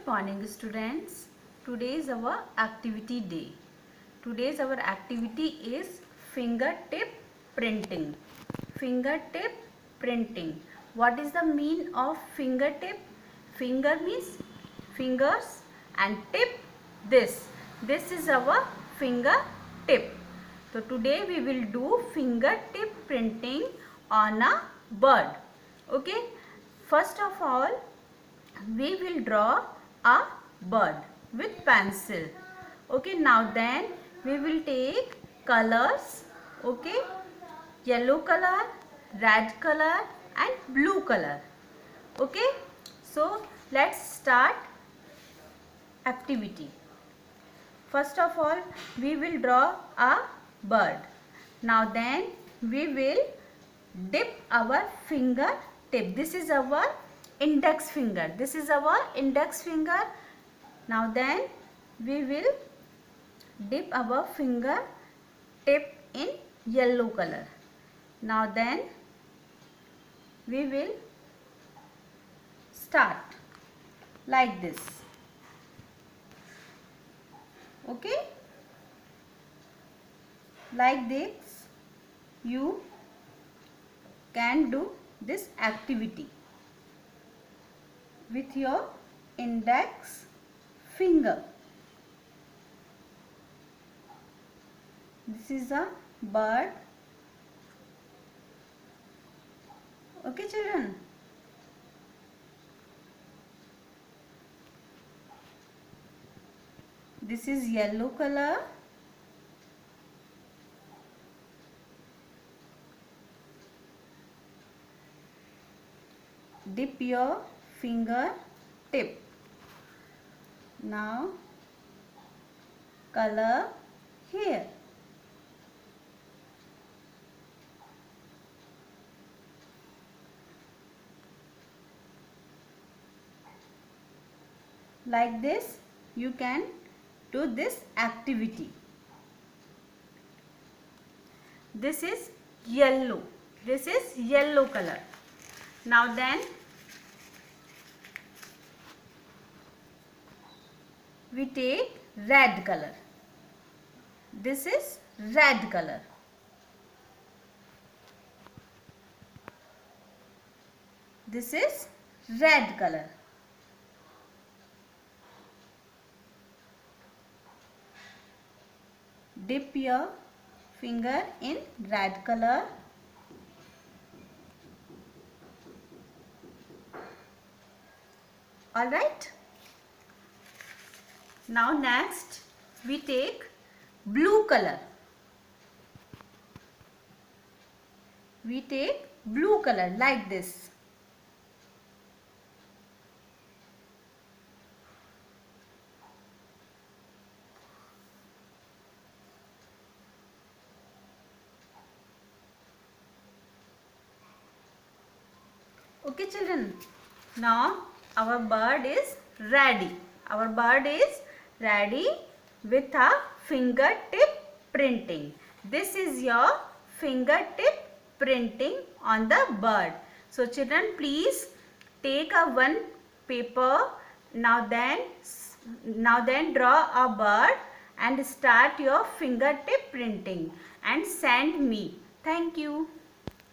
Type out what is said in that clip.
Good morning students. Today is our activity day. Today's our activity is fingertip printing. Fingertip printing. What is the mean of fingertip? Finger means fingers and tip this. This is our fingertip. So today we will do fingertip printing on a bird. Okay. First of all, we will draw a bird with pencil. Okay, now then we will take colors. Okay, yellow color, red color and blue color. Okay, so let's start activity. First of all, we will draw a bird. Now then we will dip our finger tip. This is our index finger. This is our index finger. Now then we will dip our finger tip in yellow color. Now then we will start like this. Okay, like this you can do this activity with your index finger. This is a bird. Okay children. This is yellow color. Dip your finger tip. Now color here. Like this you can do this activity. This is yellow. This is yellow color. Now then we take red color. This is red color. This is red color. Dip your finger in red color. All right. Now next we take blue color. We take blue color like this. Okay children, now our bird is ready. Our bird is ready with a fingertip printing. This is your fingertip printing on the bird. So children, please take a one paper. Now then draw a bird and start your fingertip printing and send me. Thank you.